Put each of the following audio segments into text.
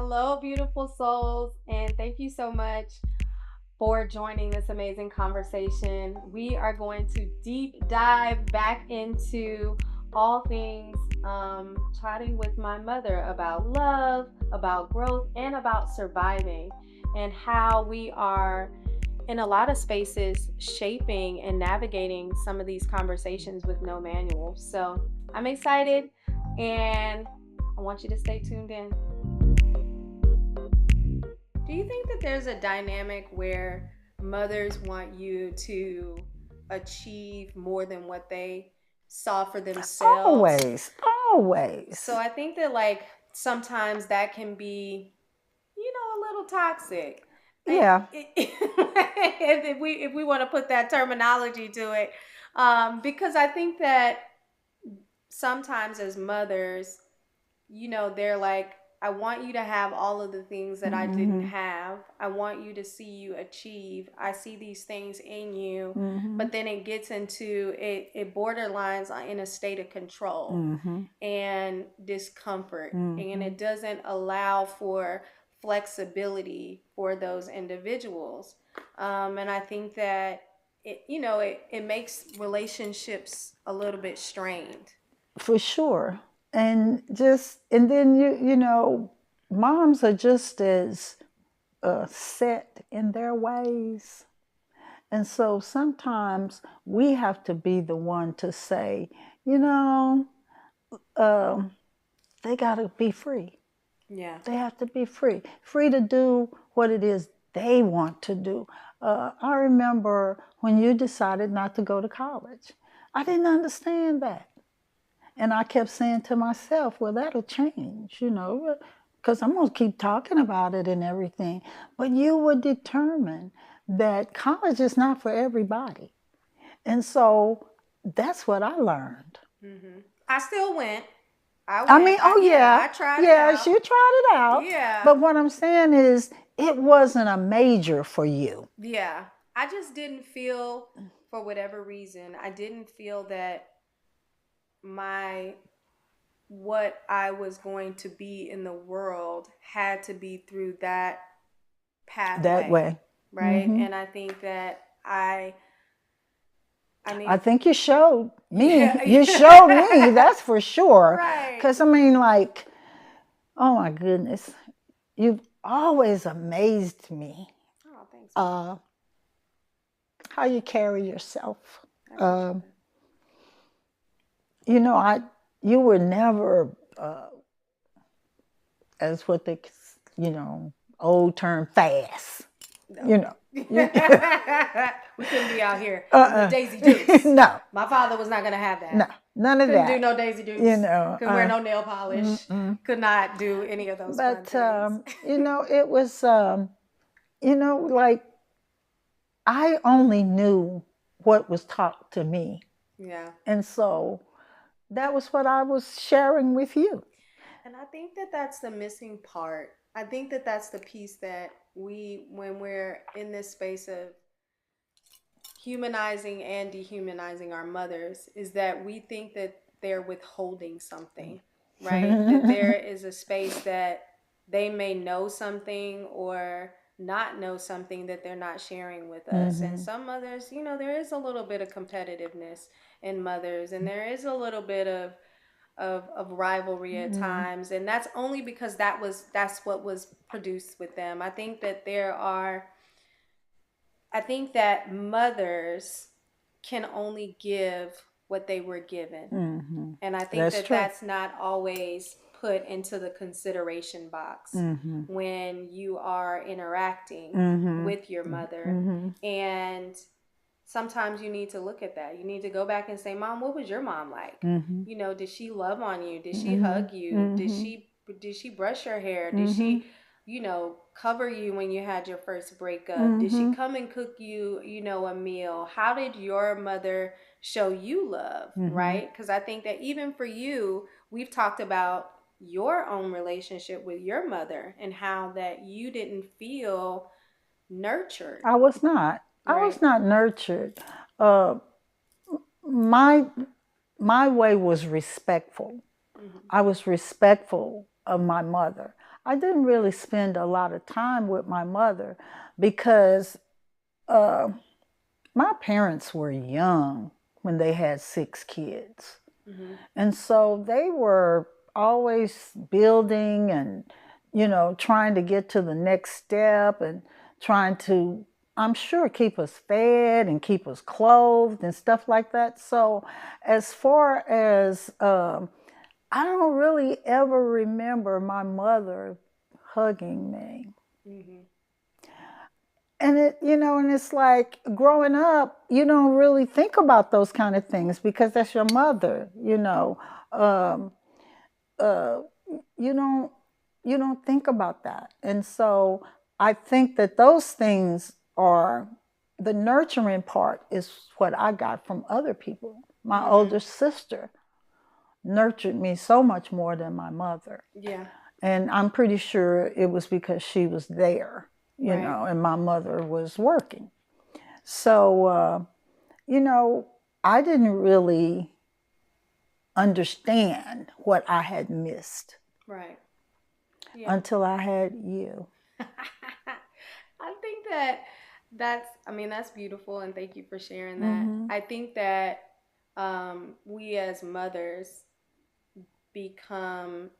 Hello, beautiful souls, and thank you so much for joining this amazing conversation. We are going to deep dive back into all things chatting with my mother about love, about growth, and about surviving, and how we are in a lot of spaces shaping and navigating some of these conversations with no manual. So I'm excited, and I want you to stay tuned in. Do you think that there's a dynamic where mothers want you to achieve more than what they saw for themselves? Always, always. So I think that like sometimes that can be, a little toxic. Yeah, If we want to put that terminology to it, because I think that sometimes as mothers, they're like, I want you to have all of the things that I didn't have. I want you to see you achieve. I see these things in you. But then it gets into it borderlines in a state of control and discomfort. And it doesn't allow for flexibility for those individuals. And I think that it makes relationships a little bit strained. for sure. And then moms are just as set in their ways. And so sometimes we have to be the one to say, you know, um, they got to be free. Yeah. They have to be free, free to do what it is they want to do. I remember when you decided not to go to college. I didn't understand that. And I kept saying to myself, well, that'll change, because I'm going to keep talking about it and everything. But you were determined that college is not for everybody. And so that's what I learned. I still went. I mean, oh yeah, I tried it yeah, out. you tried it out. Yeah. But what I'm saying is, it wasn't a major for you. Yeah. I just didn't feel, for whatever reason, I didn't feel that my what I was going to be in the world had to be through that That pathway. way. Right? And I think that I mean, I think you showed me. Yeah. You showed me, that's for sure. Right. Because, I mean, like, oh my goodness, you've always amazed me Oh, thanks. how you carry yourself. I You were never, as what they, old term, fast. No. We couldn't be out here with Daisy Dukes. No. My father was not going to have that. No, none of Couldn't that. do no Daisy Dukes. Couldn't wear no nail polish. Could not do any of those fun But, things. it was, like, I only knew what was taught to me. Yeah. And so that was what I was sharing with you. And I think that that's the missing part. I think that that's the piece that when we're in this space of humanizing and dehumanizing our mothers, is that we think that they're withholding something, right? That there is a space that they may know something or not know something that they're not sharing with us. And some mothers, there is a little bit of competitiveness in mothers, and there is a little bit of rivalry at times, and that's only because that's what was produced with them. I think that mothers can only give what they were given. And I think That's that true. that's not always put into the consideration box when you are interacting with your mother. And sometimes you need to look at that. You need to go back and say, Mom, what was your mom like? Did she love on you? Did she hug you? Did she brush your hair? Did she cover you when you had your first breakup? Did she come and cook you, a meal? How did your mother show you love, right? Because I think that even for you, we've talked about your own relationship with your mother and how that you didn't feel nurtured. I was not. I was not nurtured. My my way was respectful. I was respectful of my mother. I didn't really spend a lot of time with my mother because uh, my parents were young when they had 6 kids. Mm-hmm. And so they were always building and, trying to get to the next step and trying to, I'm sure, keep us fed and keep us clothed and stuff like that. So, as far as, I don't really ever remember my mother hugging me. Mm-hmm. And and it's like growing up, you don't really think about those kind of things because that's your mother. Um, uh, you don't you don't think about that, and so I think that those things are the nurturing part is what I got from other people. My mm-hmm. older sister nurtured me so much more than my mother. Yeah. And I'm pretty sure it was because she was there, right. And my mother was working. So, I didn't really understand what I had missed. Right. Yeah. Until I had you. I think that's beautiful, and thank you for sharing that. Mm-hmm. I think that we as mothers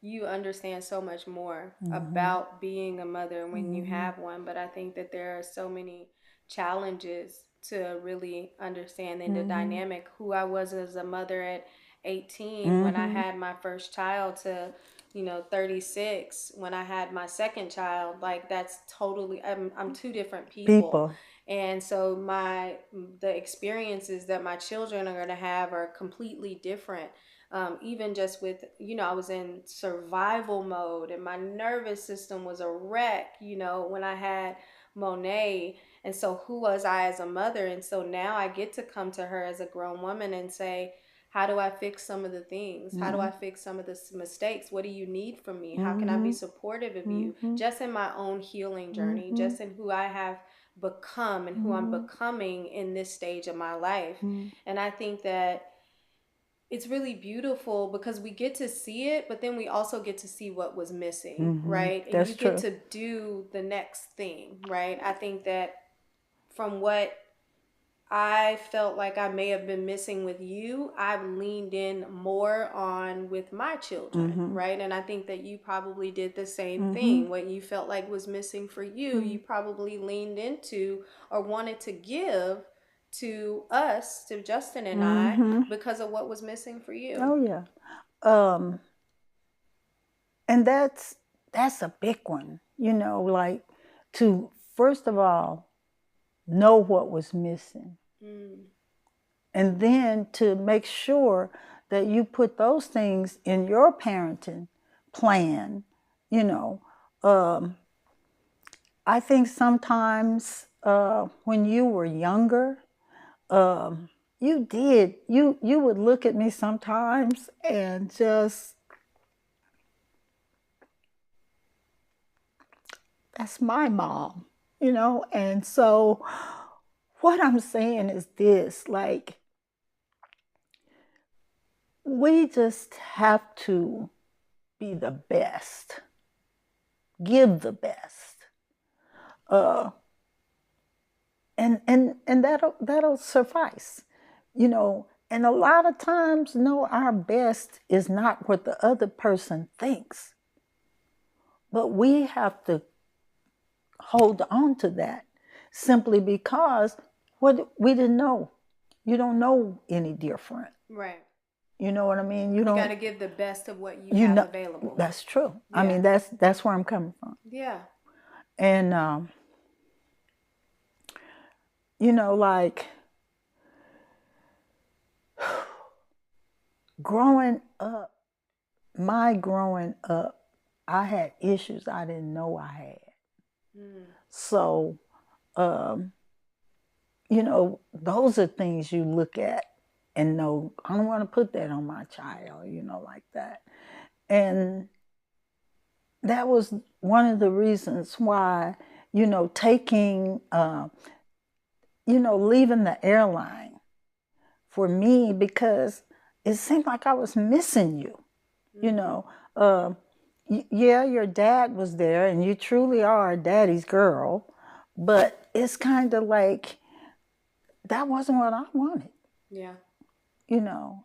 you understand so much more mm-hmm. about being a mother when mm-hmm. you have one, but I think that there are so many challenges to really understand in mm-hmm. the dynamic who I was as a mother at 18 mm-hmm. when I had my first child to 36 when I had my second child. Like, that's totally I'm two different people. And so the experiences that my children are going to have are completely different. Even just with, I was in survival mode and my nervous system was a wreck, when I had Monet. And so who was I as a mother? And so now I get to come to her as a grown woman and say, how do I fix some of the things? Mm-hmm. How do I fix some of the mistakes? What do you need from me? Mm-hmm. How can I be supportive of mm-hmm. you? Just in my own healing journey, mm-hmm. just in who I have become and who mm-hmm. I'm becoming in this stage of my life. Mm-hmm. And I think that it's really beautiful because we get to see it, but then we also get to see what was missing, mm-hmm. right? And that's you true. Get to do the next thing, right? I think that from what I felt like I may have been missing with you, I've leaned in more on with my children, mm-hmm. right? And I think that you probably did the same mm-hmm. thing. What you felt like was missing for you, mm-hmm. you probably leaned into or wanted to give to us, to Justin and mm-hmm. I, because of what was missing for you. Oh yeah. And that's a big one, like to first of all know what was missing. Mm. And then to make sure that you put those things in your parenting plan. I think sometimes when you were younger, you would look at me sometimes and just, that's my mom, and so what I'm saying is this, like, we just have to be the best, give the best, and that'll suffice, and a lot of times, no, our best is not what the other person thinks, but we have to hold on to that simply because what we didn't know. You don't know any different. Right. You know what I mean? You got to give the best of what you have available. That's true. Yeah. I mean, that's where I'm coming from. Yeah. And, like growing up, I had issues I didn't know I had. Mm. So, those are things you look at and know, I don't want to put that on my child, like that. And that was one of the reasons why, taking, leaving the airline for me, because it seemed like I was missing you, Yeah, your dad was there, and you truly are daddy's girl, but it's kind of like that wasn't what I wanted. Yeah.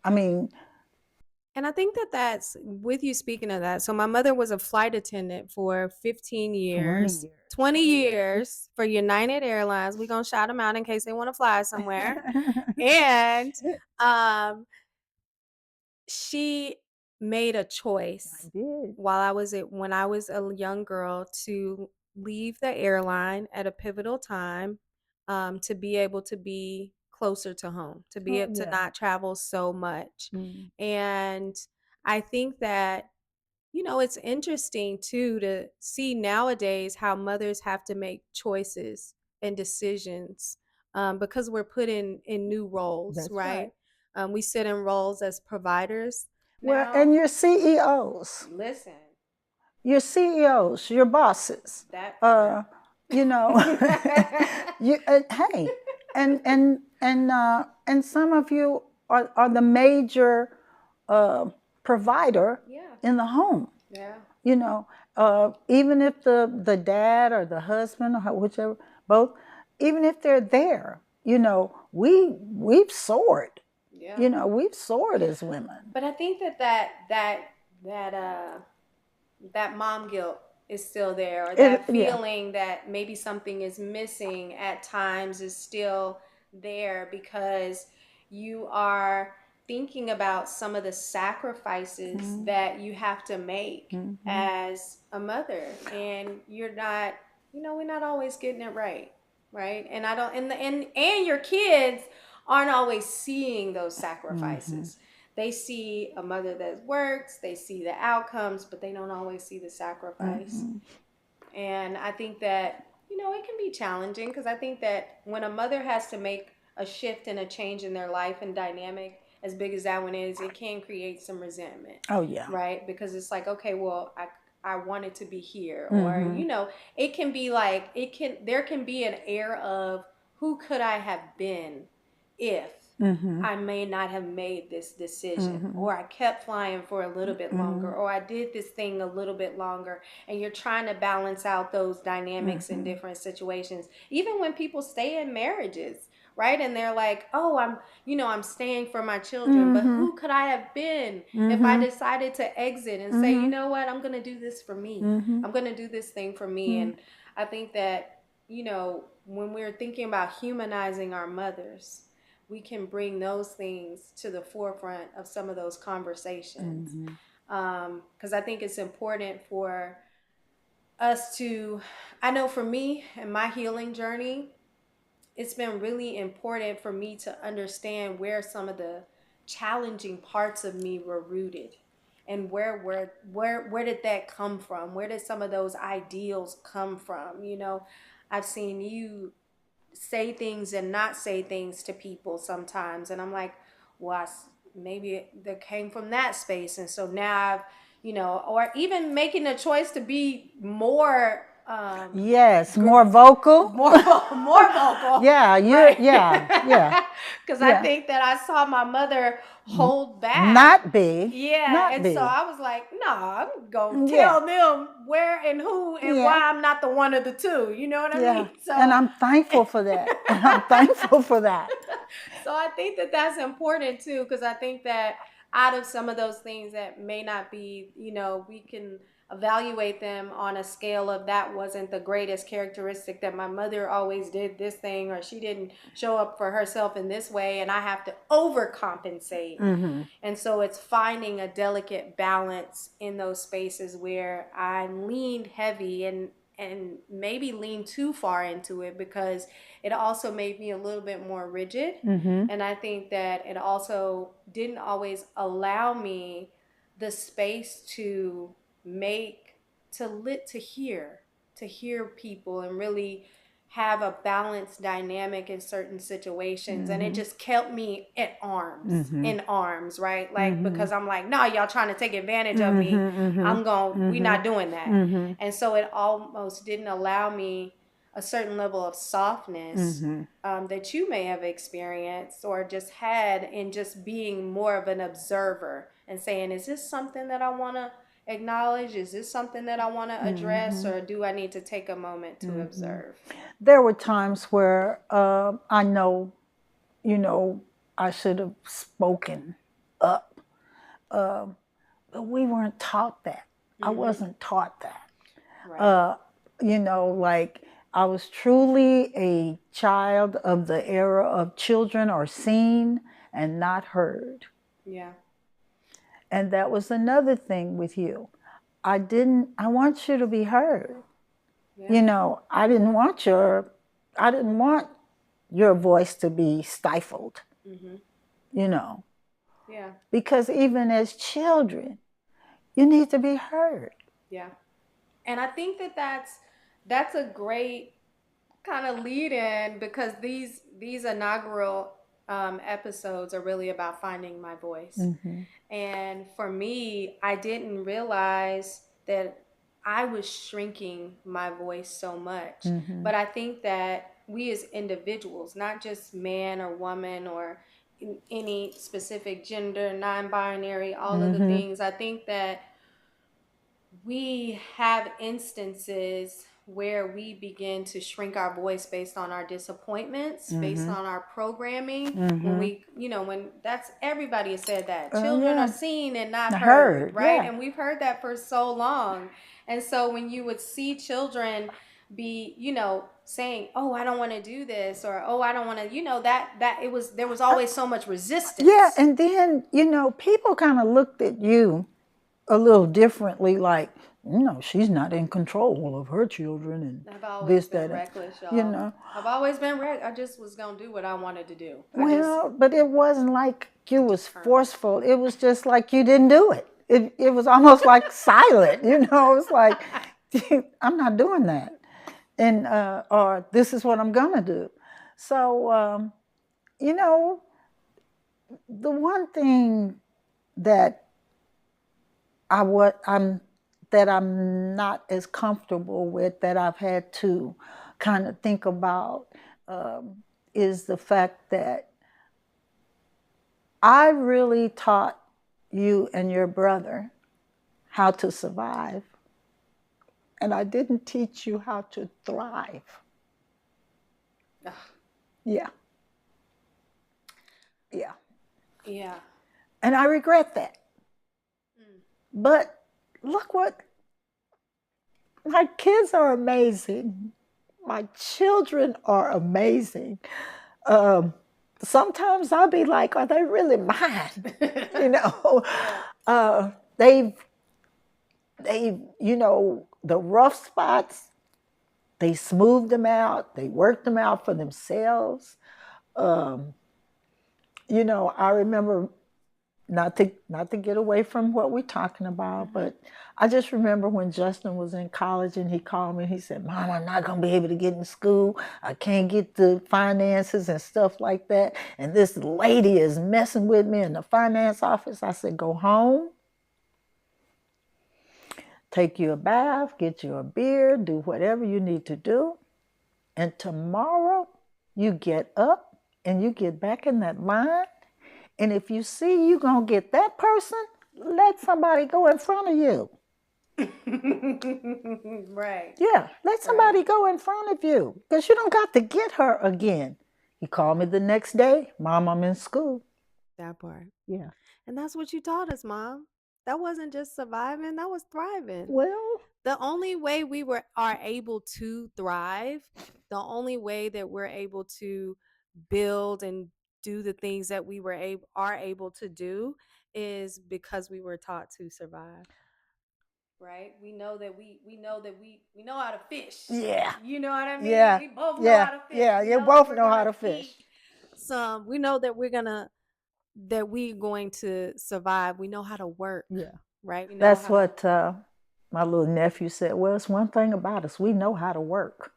I mean, And I think that that's with you speaking of that. So my mother was a flight attendant for 15 20 years, years. 20 years for United Airlines. We're going to shout them out in case they want to fly somewhere. And um, she made a I choice did. when I was a young girl to leave the airline at a pivotal time, to be able to be closer to home, to be Oh, able to yeah. not travel so much. Mm. And I think that, it's interesting too to see nowadays how mothers have to make choices and decisions, because we're put in new roles, That's right. right? We sit in roles as providers Well, now. and your CEOs, Listen, your bosses, that part. uh, you know, hey, and some of you are the major uh, provider Yeah, in the home. yeah, You know, even if the dad or the husband or whichever, both, even if they're there, we've soared. yeah. We've soared as women. But I think that mom guilt is still there, or that Yeah, feeling that maybe something is missing at times is still there, because you are thinking about some of the sacrifices that you have to make mm-hmm. as a mother, and you're not, we're not always getting it right, right? And I don't, and your kids aren't always seeing those Mm-hmm. sacrifices. They see a mother that works, they see the outcomes, but they don't always see the sacrifice. Mm-hmm. And I think that, it can be challenging, because I think that when a mother has to make a shift and a change in their life and dynamic, as big as that one is, it can create some resentment, Oh yeah. right? Because it's like, okay, well, I wanted to be here, or Mm-hmm. it can be like, there can be an air of, who could I have been if Mm-hmm. I may not have made this decision, Mm-hmm. or I kept flying for a little bit Mm-hmm. longer, or I did this thing a little bit longer. And you're trying to balance out those dynamics in Mm-hmm. different situations. Even when people stay in marriages, right? And they're like, oh, I'm staying for my children, but Mm-hmm. who could I have been if I Mm-hmm. decided to exit and say, you Mm-hmm. know what, I'm going to do this for me. Mm-hmm. I'm going to do this thing for me. And I think that, when we're thinking about humanizing our mothers, we can bring those things to the forefront of some of those conversations. Mm-hmm. Because I think it's important for us to, I know for me and my healing journey, it's been really important for me to understand where some of the challenging parts of me were rooted, and where did that come from, where did some of those ideals come from. I've seen you say things and not say things to people sometimes, and I'm like, well, maybe that came from that space, and so now I've, or even making a choice to be more, Yes, more vocal. more vocal, Yeah, right? yeah, Because I yeah. think that I saw my mother hold back. Not be, Yeah, not and so be. I was like, no, I'm gonna Yeah, tell them where and who and yeah, why I'm not the one of the two. You know what I yeah. mean? And So I'm thankful for that. And I'm thankful for that. so I think that that's important too, because I think that out of some of those things that may not be, we can evaluate them on a scale of, that wasn't the greatest characteristic, that my mother always did this thing, or she didn't show up for herself in this way, and I have to overcompensate. Mm-hmm. And so it's finding a delicate balance in those spaces where I leaned heavy and maybe lean too far into it, because it also made me a little bit more rigid. Mm-hmm. And I think that it also didn't always allow me the space to make, to hear people, and really have a balanced dynamic in certain situations. And it Mm-hmm. just kept me Mm-hmm. in arms, right? Like, Mm-hmm. because I'm like, no, y'all trying to take advantage of me. Mm-hmm. We Mm-hmm. not doing that. Mm-hmm. And so it almost didn't allow me a certain level of softness, Mm-hmm. that you may have experienced or just had, in just being more of an observer and saying, is this something that I want to acknowledge, is this something that I want to address, or do I need to take a moment to observe? There were times where I know, you know, I should have spoken up, but we weren't taught that. I wasn't taught that. Right. You know, like I was truly a child of the era of children are seen and not heard. Yeah. And that was another thing with you. I want you to be heard. Yeah. You know, I didn't want your voice to be stifled, you know, Yeah. because even as children, you need to be heard. Yeah. And I think that that's a great kind of lead in, because these inaugural episodes are really about finding my voice. And for me, I didn't realize that I was shrinking my voice so much. But I think that we as individuals, not just man or woman or any specific gender, non-binary, all of the things, I think that we have instances where we begin to shrink our voice based on our disappointments, based on our programming. When we, when that's, everybody has said that children are Yeah, seen and not heard, heard. right? Yeah, And we've heard that for so long. And so when you would see children be, saying, "Oh, I don't want to do this," or "Oh, I don't want to," that it was, there was always so much resistance. yeah. And then people kind of looked at you a little differently, like, she's not in control of her children and I've always this, been that, and, reckless, you y'all. know. I've always been I just was gonna do what I wanted to do. Well, but it wasn't like you was forceful. It was just like you didn't do it. It was almost like silent, It was like, I'm not doing that, and or this is what I'm gonna do. So you know, the one thing that I'm that I'm not as comfortable with, that I've had to kind of think about, is the fact that I really taught you and your brother how to survive, and I didn't teach you how to thrive. Ugh. Yeah, yeah. Yeah. And I regret that. But look what, my kids are amazing. My children are amazing. Um, Sometimes I'll be like, are they really mine? you know, Yeah. uh, they've, the rough spots, they smoothed them out, they worked them out for themselves. Um, I remember, not to get away from what we're talking about, but I just remember when Justin was in college and he called me and he said, "Mom, I'm not gonna be able to get in school. I can't get the finances and stuff like that. And this lady is messing with me in the finance office." I said, "Go home, take you a bath, get you a beer, do whatever you need to do. And tomorrow you get up and you get back in that line. And if you see you gonna get that person, let somebody go in front of you." Right. Yeah, let somebody go in front of you, because you don't got to get her again. He called me the next day, "Mom, I'm in school." That part. Yeah. And that's what you taught us, Mom. That wasn't just surviving, that was thriving. Well, The only way we are able to thrive, the only way that we're able to build and do the things that we are able to do, is because we were taught to survive. Right? We know how to fish. yeah, You know what I mean? yeah, We both know yeah, how to fish. yeah. We You know that both we're know how gonna to fish. eat some. We know that we're going to survive. We know how to work. Yeah. Right? We know That's how to what my little nephew said. "Well, it's one thing about us. We know how to work."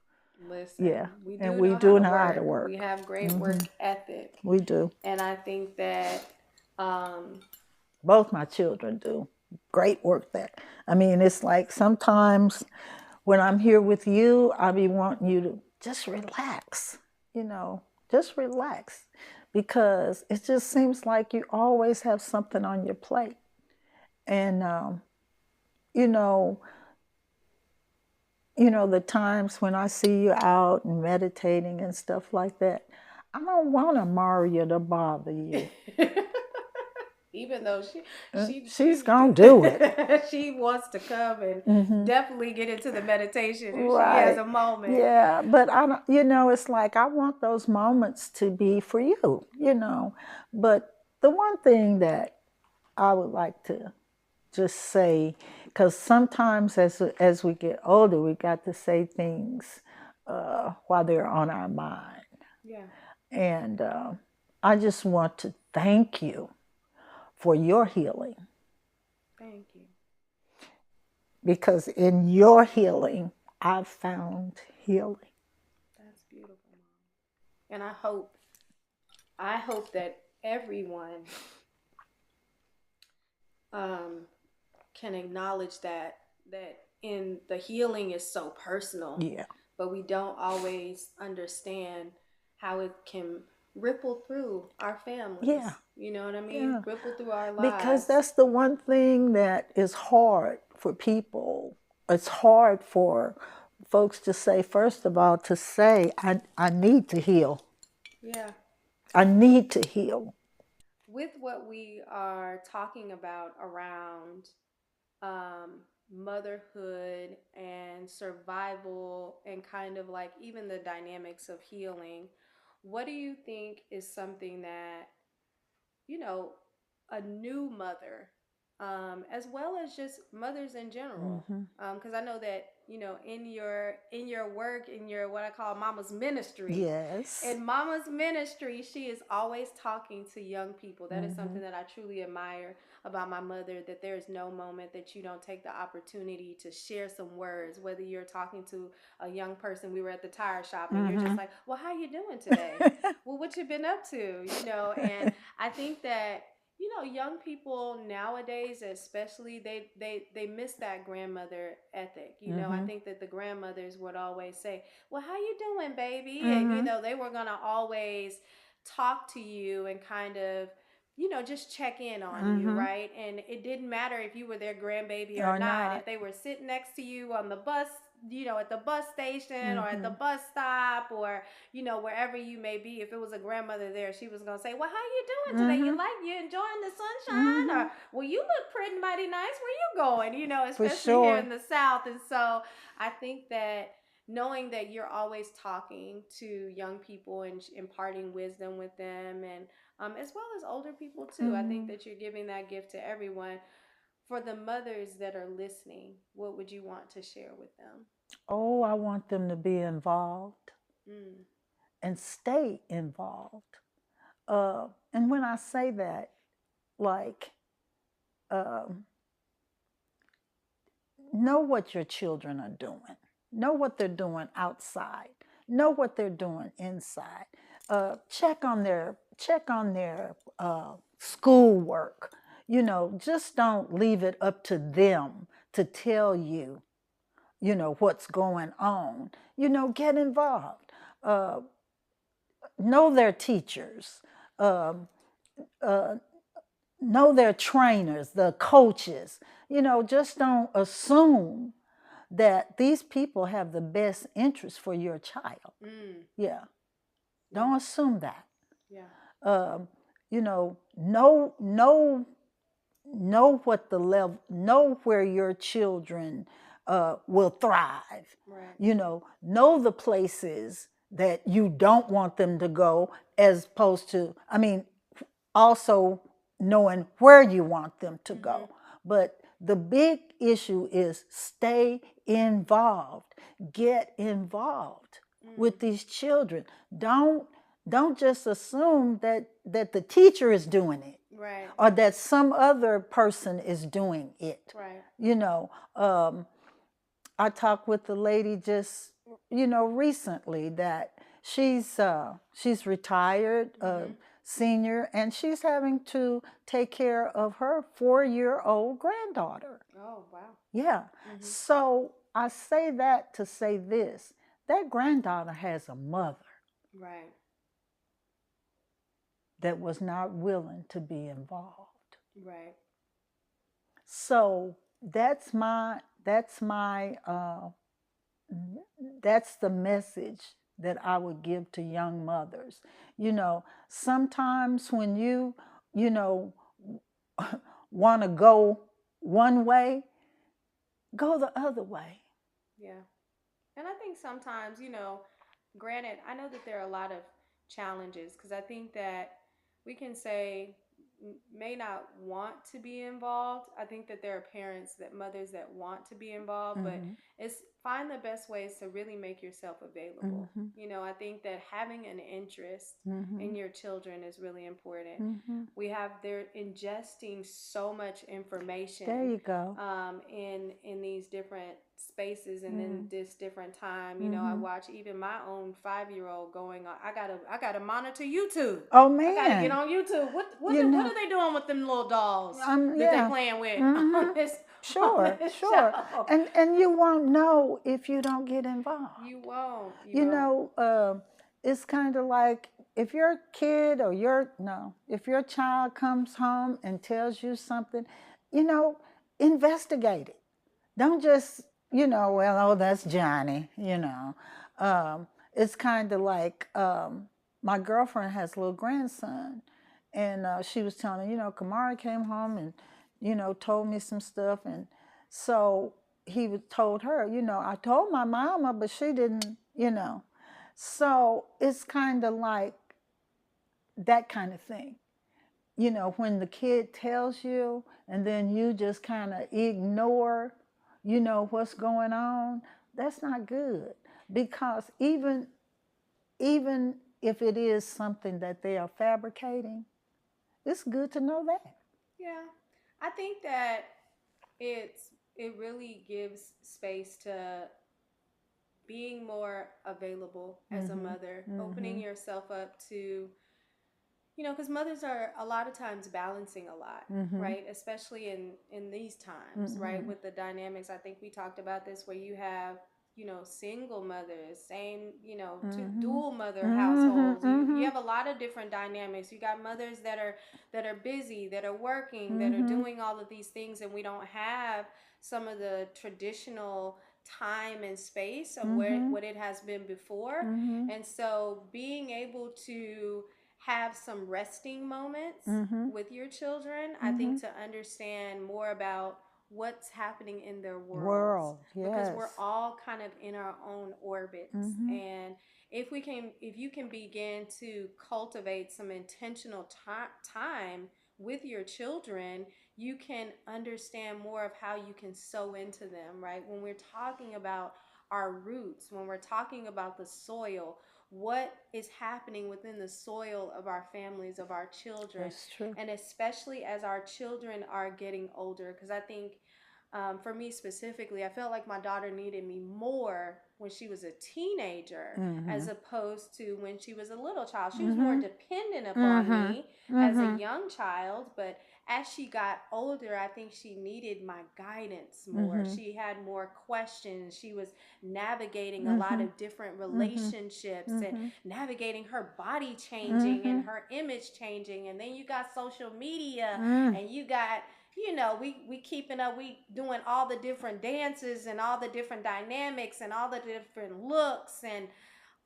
listen. Yeah. We And do we know how do to know how to work. We work. have great work ethic. We do. And I think that um Both my children do. Great work there. I mean, it's like sometimes when I'm here with you, I be wanting you to just relax, just relax, because it just seems like you always have something on your plate. And you know, the times when I see you out and meditating and stuff like that, I don't want to Maria to bother you. Even though She's gonna do it. she wants to come and Mm-hmm. definitely get into the meditation if she has Right. a moment. Yeah, but I don't, it's like I want those moments to be for you, But the one thing that I would like to just say, because sometimes as we get older, we got to say things while they're on our mind. Yeah. And I just want to thank you for your healing, Thank you. because in your healing, I've found healing. That's beautiful, Mom. And I hope that everyone um, can acknowledge that in the healing is so personal, Yeah. but we don't always understand how it can ripple through our families. Yeah. You know what I mean? Yeah. Ripple through our Because lives. that's the one thing that is hard for people. It's hard for folks to say, first of all, to say, I need to heal. Yeah. I need to heal. With what we are talking about around um, motherhood and survival and kind of like even the dynamics of healing, what do you think is something that, you know, a new mother, as well as just mothers in general? Mm-hmm. Because I know that in your work, in your what I call Mama's ministry, Yes. in Mama's ministry, she is always talking to young people. That is Mm-hmm. something that I truly admire about my mother, that there is no moment that you don't take the opportunity to share some words, whether you're talking to a young person. We were at the tire shop and you're just Mm-hmm. like, well, how you doing today? Well, what you been up to? And I think that young people nowadays, especially, they miss that grandmother ethic. I Mm-hmm. think that the grandmothers would always say, well, how you doing, baby? And Mm-hmm. they were gonna always talk to you and kind of just check in on you, Mm-hmm. right? And it didn't matter if you were their grandbaby or Or not. not. If they were sitting next to you on the bus, at the bus station or at the Mm-hmm. bus stop, or wherever you may be, if it was a grandmother there, she was gonna say, well, how you doing today? Mm-hmm. You enjoying the sunshine? Mm-hmm. Or, well, you look pretty mighty nice. Where you going? For Especially here sure. in the South. And so I think that knowing that you're always talking to young people and imparting wisdom with them, and as well as older people too, I think Mm-hmm. that you're giving that gift to everyone. For the mothers that are listening, what would you want to share with them? Oh, I want them to be involved Mm. and stay involved. And when I say that, like, um, know what your children are doing, know what they're doing outside, know what they're doing inside. Check on their schoolwork. Just don't leave it up to them to tell you, what's going on. Get involved. Uh, know their teachers. Um, uh, know their trainers, the coaches. Just don't assume that these people have the best interest for your child. Mm. Yeah, Yeah. don't assume that. Yeah. Um, know what the level, know where your children will thrive. Right. Know the places that you don't want them to go, as opposed to, also knowing where you want them to Mm-hmm. go. But the big issue is stay involved. Get involved Mm. with these children. Don't just assume that the teacher is doing it, Right. or that some other person is doing it. Right. You know, um, I talked with a lady just recently that she's retired, Mm-hmm. senior, and she's having to take care of her 4-year-old granddaughter. Oh, wow. Yeah. Mm-hmm. So I say that to say this: that granddaughter has a mother Right. that was not willing to be involved. Right. So That's my that's the message that I would give to young mothers. Sometimes when you know want to go one way, go the other way. Yeah. And I think sometimes, granted, I know that there are a lot of challenges because I think that we can say may not want to be involved. I think that there are parents that mothers that want to be involved, but Mm-hmm. it's find the best ways to really make yourself available. Mm-hmm. I think that having an interest Mm-hmm. in your children is really important. Mm-hmm. They're ingesting so much There information you go. in these different spaces and in Mm-hmm. this different time. I Mm-hmm. watch even my own 5-year-old going on. I gotta monitor YouTube. Oh I gotta get man, on YouTube. What what you the, what know, are they doing with them little dolls that they yeah. playing with on Mm-hmm. this on Sure, this sure. show? And you won't know if you don't get involved. You won't. You You won't. know, it's kind of like if your kid or your no, if your child comes home and tells you something, you know, investigate it. Don't just, well, oh, that's Johnny. It's kind of like my girlfriend has a little grandson, and she was telling me, Kamara came home and, told me some stuff, and so told her, I told my mama, but she didn't. So it's kind of like that kind of thing. When the kid tells you and then you just kind of ignore, what's going on, that's not good. Because even if it is something that they are fabricating, it's good to know that. Yeah, I think that it really gives space to being more available as a Mhm. mother, opening Mhm. yourself up to, because mothers are a lot of times balancing a lot, Mhm. right? Especially in these times, right? Mhm. With the dynamics, I think we talked about this where you have, single mothers, same, two Mhm. dual mother Mhm. households. You Mhm. have a lot of different dynamics. You got mothers that are busy, that are working, that are Mhm. doing all of these things, and we don't have some of the traditional time and space of where Mhm. what it has been before. Mhm. And so being able to have some resting moments Mhm. with your children, I think, Mhm. to understand more about what's happening in their worlds, World, because we're yes. all kind of in our own orbits. Mhm. And if you can begin to cultivate some intentional time with your children, you can understand more of how you can sow into them, right? When we're talking about our roots, when we're talking about the soil, what is happening within the soil of our families, of our children, That's true. and especially as our children are getting older. Because I think for me specifically, I felt like my daughter needed me more when she was a teenager as Mhm. opposed to when she was a little child. She was more Mhm. dependent upon Mhm. me as a Mhm. young child, but as she got older, I think she needed my guidance more. Mhm. She had more questions. She was navigating a lot Mhm. of different Mhm. relationships and Mhm. navigating her body changing and Mhm. her image changing. And then you got social media, Mm. and you got, we keeping up, we doing all the different dances and all the different dynamics and all the different looks and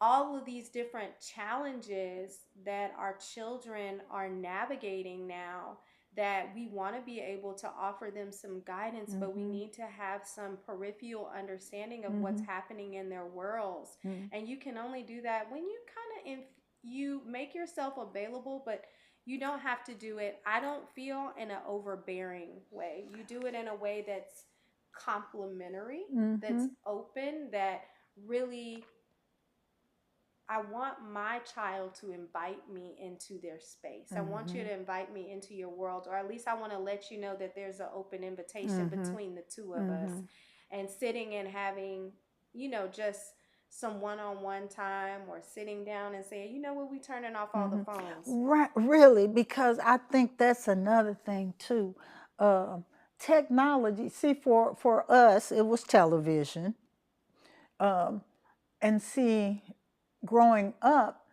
all of these different challenges that our children are navigating now, that we want to be able to offer them some guidance, but we Mhm. need to have some peripheral understanding of what's Mhm. happening in their worlds. Mhm. And you can only do that when you you make yourself available, but you don't have to do it, I don't feel, in an overbearing way. You do it in a way that's complimentary, that's Mhm. open, that really, I want my child to invite me into their space. I want you Mhm. to invite me into your world, or at least I want to let you know that there's an open invitation Mhm. between the two of us. Mhm. And sitting and having, just some one on one time, or sitting down and saying, you know what, we turning off all the Mhm. phones. Right, really, because I think that's another thing too. Um, Technology. See, for us, it was television, um, and see, growing up,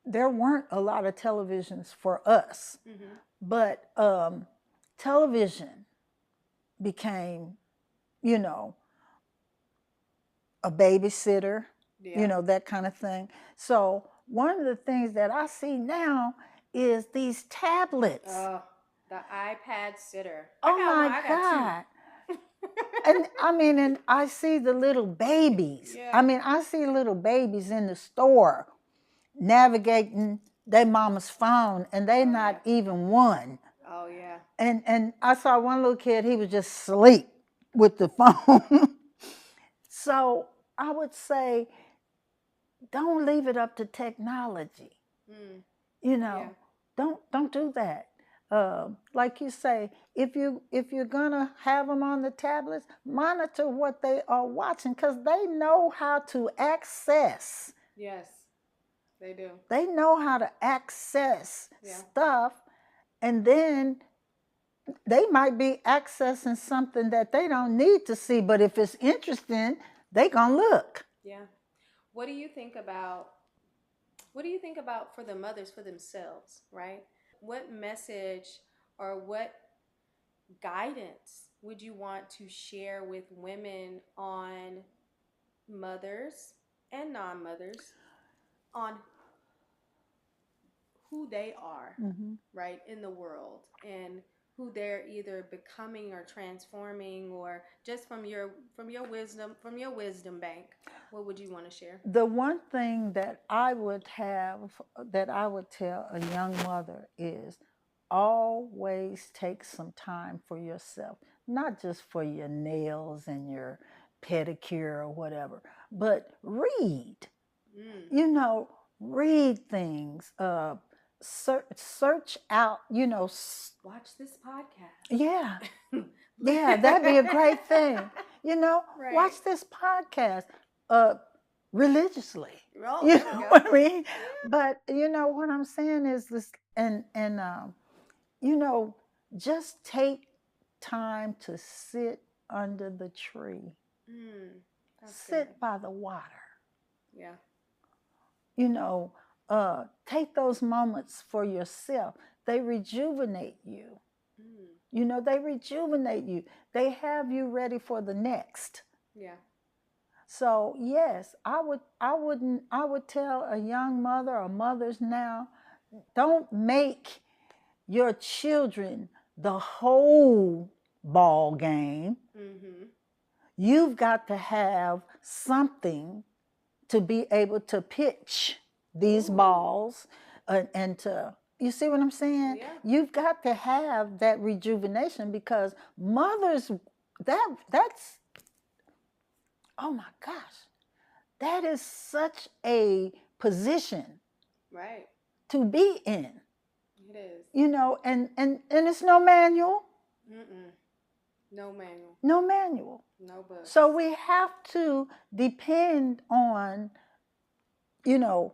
there weren't a lot of televisions for us, Mm-hmm. but television. became, you know, a babysitter, Yeah. that kind of thing. So one of the things that I see now is these tablets. Oh, the iPad sitter. I Oh got one. my I got two. God. And I mean, and I see the little babies. I Yeah. mean, I see little babies in the store navigating their mama's phone, and they Oh not yeah. even one. Oh yeah. And I saw one little kid, he was just asleep with the phone. So I would say, don't leave it up to technology. Mm. You Yeah. know, don't do that. Like you say, if you're gonna have them on the tablets, monitor what they are watching, because they know how to access. Yes, they do. They know how to access Yeah. stuff, and then they might be accessing something that they don't need to see, but if it's interesting, they gonna look. Yeah. What do you think about what do you think about for the mothers for themselves, right? What message or what guidance would you want to share with women on mothers and non-mothers on who they are, Mm-hmm. right, in the world and who they're either becoming or transforming, or just from your wisdom bank, what would you want to share? The one thing that I would tell a young mother is always take some time for yourself, not just for your nails and your pedicure or whatever, but read. Mm. You know, read things. Search out. Watch this podcast. Yeah, yeah, that'd be a great thing. Right. Watch this podcast uh, religiously. Oh, You there we know go. what I mean? Yeah. But what I'm saying is this, and you know, just take time to sit under the tree, Mm. That's good. sit by the water. Yeah. You know, take those moments for yourself. They rejuvenate you. Mm. They rejuvenate you. They have you ready for the next. Yeah. So yes, I would tell a young mother or mothers now, don't make your children the whole ball game. Mm-hmm. You've got to have something to be able to pitch these Ooh. balls, and to, you see what I'm saying? Yeah. You've got to have that rejuvenation, because mothers, that's, oh my gosh, that is such a position Right. to be in. It is. And it's no manual. Mm-mm. No manual. No manual. No books. So we have to depend on, you know,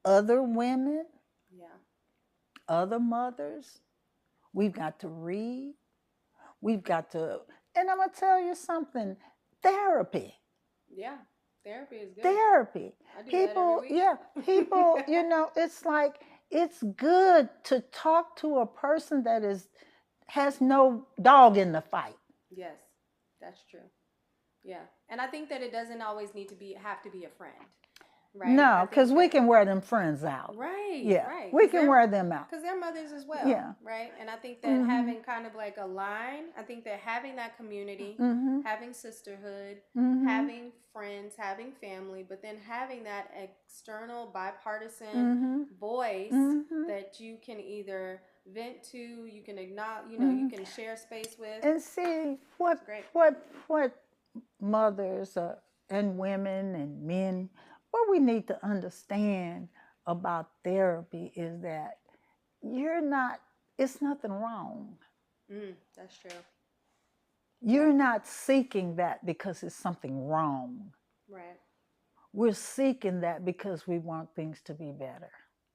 other women, Yeah. other mothers. We've got to read. We've got to, and I'm going to tell you something, therapy. Yeah. Therapy is good. Therapy. I do that every People, week. yeah, people, it's like, it's good to talk to a person that has no dog in the fight. Yes, that's true. Yeah. And I think that it doesn't always need to have to be a friend, right? I No, because think we that can wear them friends out. right, Yeah, right. we can wear them out. Because they're mothers as well, Yeah. right? And I think that Mm-hmm. having kind of like a line, I think that having that community, Mm-hmm. having sisterhood, Mm-hmm. having friends, having family, but then having that external bipartisan Mm-hmm. voice Mm-hmm. that you can either vent to, you can acknowledge, you Mm-hmm. can share space with. And see It's great. what mothers and women and men, what we need to understand about therapy is that you're not. It's nothing wrong. That's true. Yeah, You're not seeking that because it's something wrong. right. We're seeking that because we want things to be better.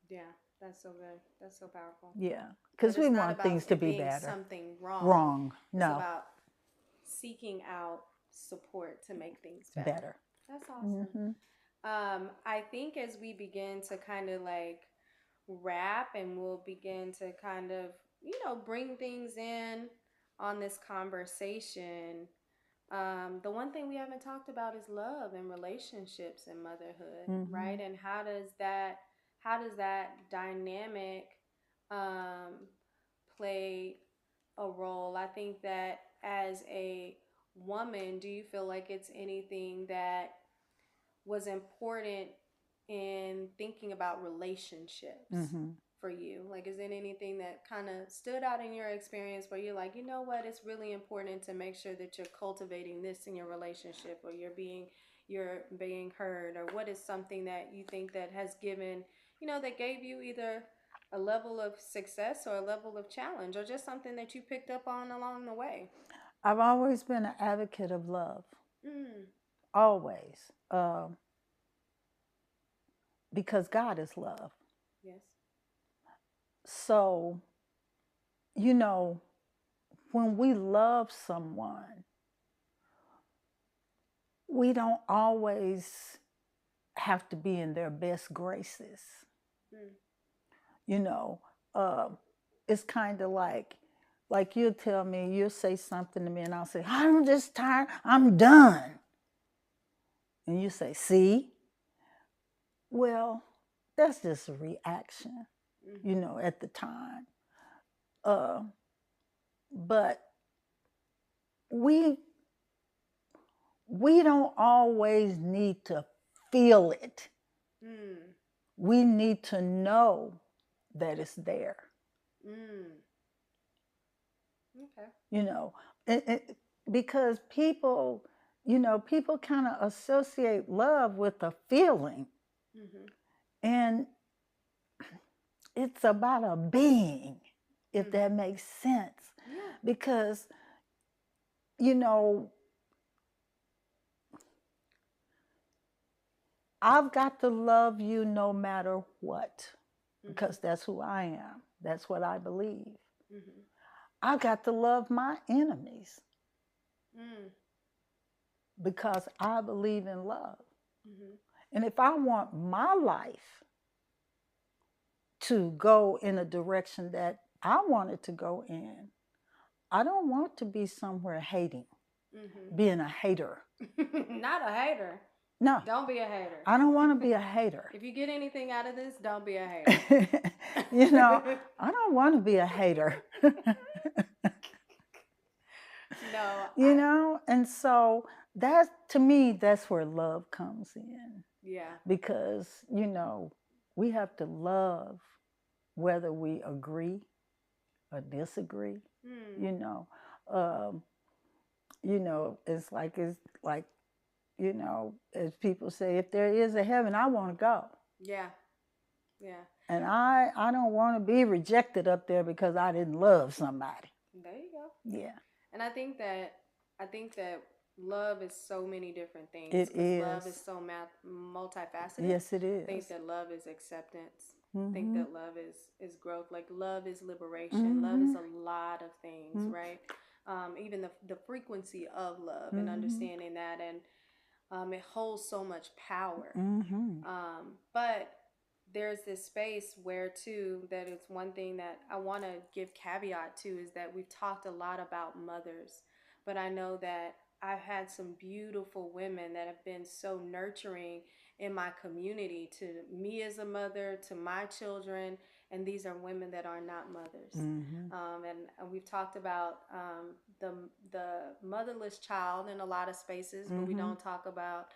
Yeah, that's so good. That's so powerful. Yeah, That because we it's not want about things to it be being better. something wrong. Wrong. It's No. about seeking out support to make things better. Better. That's awesome. Mm-hmm. I think as we begin to kind of like wrap, and we'll begin to kind of, bring things in on this conversation, the one thing we haven't talked about is love and relationships and motherhood, right? And how does that dynamic um, play a role? I think that as a woman, do you feel like it's anything that was important in thinking about relationships for you? Like, is there anything that kind of stood out in your experience where you're like, you know what, it's really important to make sure that you're cultivating this in your relationship, or you're being heard, or what is something that you think that has given, that gave you either a level of success or a level of challenge, or just something that you picked up on along the way? I've always been an advocate of love, Mm, always, because God is love. yes. So, you know, when we love someone, we don't always have to be in their best graces. Mm, You know, uh, it's kind of like you'll tell me, you'll say something to me, and I'll say, I'm just tired, I'm done. And you say, see? Well, that's just a reaction, at the time. Uh, but we we don't always need to feel it. mm, We need to know that it's there. mm. Okay. You know, because people kind of associate love with a feeling, Mm-hmm. and it's about a being, if Mm-hmm. that makes sense. Yeah. Because, you know, I've got to love you no matter what, Mm-hmm. because that's who I am. That's what I believe. Mm-hmm. I've got to love my enemies Mm. because I believe in love. Mm-hmm. And if I want my life to go in a direction that I want it to go in, I don't want to be somewhere hating, being a hater. Not a hater. No, Don't be a hater. I don't want to be a hater. If you get anything out of this, don't be a hater. I don't want to be a hater. No, And so that, to me, that's where love comes in, yeah. because we have to love whether we agree or disagree. Mm. You know, um, it's like as people say, if there is a heaven, I want to go. Yeah. Yeah. And I don't want to be rejected up there because I didn't love somebody. There you go. Yeah. And I think that love is so many different things, It because love is is. so multifaceted. Yes, it I think is. that love is acceptance. I think Mm-hmm. that love is growth. Like, love is liberation. Love is Mm-hmm. a lot of things, Mm-hmm. right? Even the frequency of love, and Mm-hmm. understanding that, and it holds so much power. Mm-hmm. But there's this space where, too, that it's one thing that I want to give caveat to, is that we've talked a lot about mothers, but I know that I've had some beautiful women that have been so nurturing in my community, to me as a mother, to my children, and these are women that are not mothers. Mm-hmm. And we've talked about the motherless child in a lot of spaces, but we Mm-hmm. don't talk about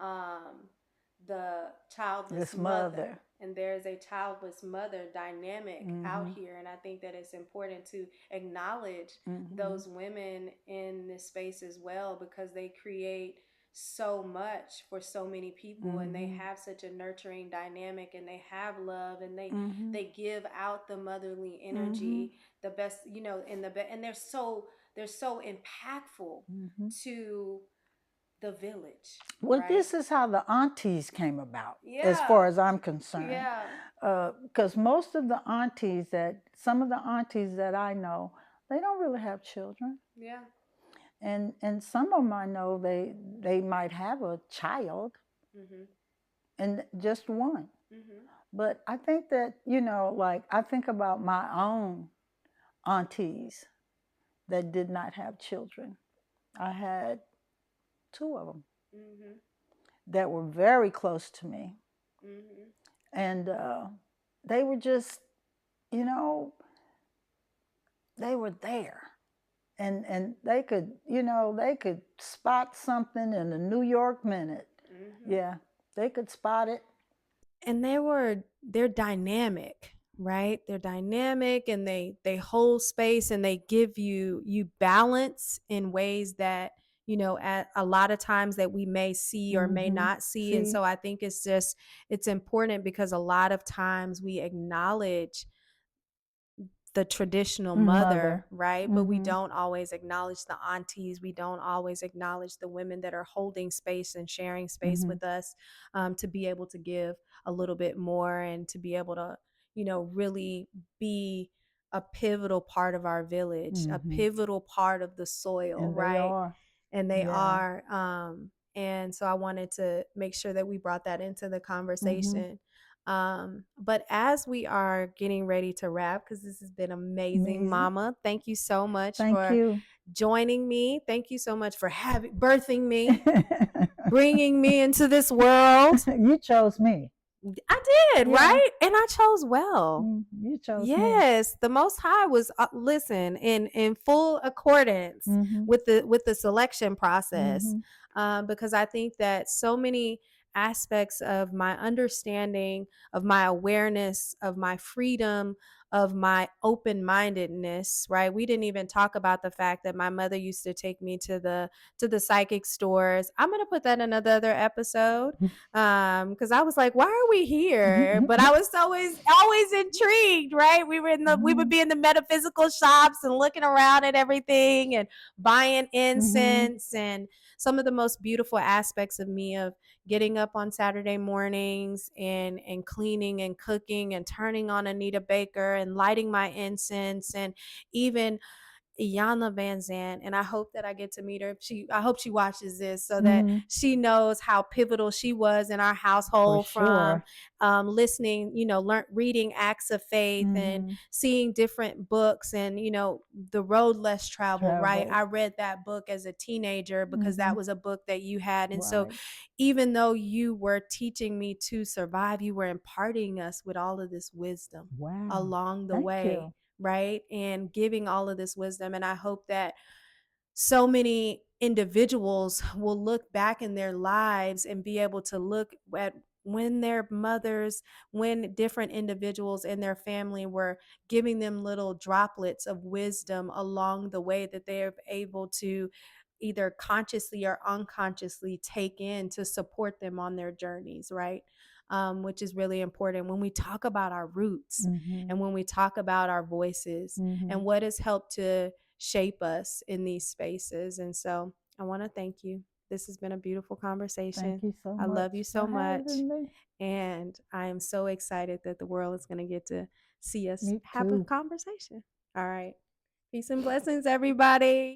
um, the childless This mother. mother. And there's a childless mother dynamic out Mm-hmm. here, and I think that it's important to acknowledge Mm-hmm. those women in this space as well, because they create so much for so many people, and they Mm-hmm. have such a nurturing dynamic, and they have love, and they Mm-hmm. they give out the motherly Mm-hmm. energy the best, and they're so impactful Mm-hmm. to the village, Well, right? this is how the aunties came about, as far Yeah. as I'm concerned. Yeah. Because some of the aunties that I know, they don't really have children. Yeah. And some of them I know, they might have a child, Mhm. and just one. Mhm. But I think that, like, I think about my own aunties, that did not have children. I had two of them Mhm. that were very close to me. Mhm. And they were just, you know, they were there. And they could, they could spot something in a New York minute. Mhm. Yeah, they could spot it. And they're dynamic, right? They're dynamic, and they hold space, and they give you balance in ways that, at a lot of times that we may see or may Mm-hmm. not see. And See, so I think it's important, because a lot of times we acknowledge the traditional mother, mother. right? But we Mm-hmm. don't always acknowledge the aunties. We don't always acknowledge the women that are holding space and sharing space Mm-hmm. with us, to be able to give a little bit more, and to be able to, really be a pivotal part of our village, a Mm-hmm. pivotal part of the soil, And they right? are. And they Yeah. are. And so I wanted to make sure that we brought that into the Mm-hmm. conversation. But as we are getting ready to wrap, because this has been amazing, Amazing. Mama, thank you so much Thank for you. joining me. Thank you so much for birthing me, bringing me into this world. You chose me. I did, Yeah. right? And I chose well. You chose me. Yes, the Most High was, listen, in full accordance Mm-hmm. with the selection process, Mm-hmm. because I think that so many aspects of my understanding, of my awareness, of my freedom, of my open mindedness. Right? We didn't even talk about the fact that my mother used to take me to the psychic stores. I'm gonna put that in another episode, because I was like, why are we here? But I was always intrigued, right? We would Mm-hmm. be in the metaphysical shops and looking around at everything and buying Mm-hmm. incense. And some of the most beautiful aspects of me, of getting up on Saturday mornings and cleaning and cooking and turning on Anita Baker and lighting my incense, and even Iyanla Van Zandt, and I hope that I get to meet her. I hope she watches this, so that Mm-hmm. she knows how pivotal she was in our For household, from sure. listening, reading Acts of Faith, and Mm-hmm. seeing different books, and The Road Less Traveled. Right, Traveled. I read that book as a teenager, because Mm-hmm. that was a book that you had, and so Right. even though you were teaching me to survive, you were imparting us with all of this wisdom Wow. along the Thank way, you. right? And giving all of this wisdom. And I hope that so many individuals will look back in their lives and be able to look at when their mothers, when different individuals in their family were giving them little droplets of wisdom along the way, that they're able to either consciously or unconsciously take in to support them on their journeys, right? Which is really important when we talk about our roots, Mm-hmm. and when we talk about our voices, Mm-hmm. and what has helped to shape us in these spaces. And so I want to thank you. This has been a beautiful Thank conversation. you so I love much you for so much. having me. And I am so excited that the world is going to get to see us Me have a too. conversation. All right. Peace and blessings, everybody.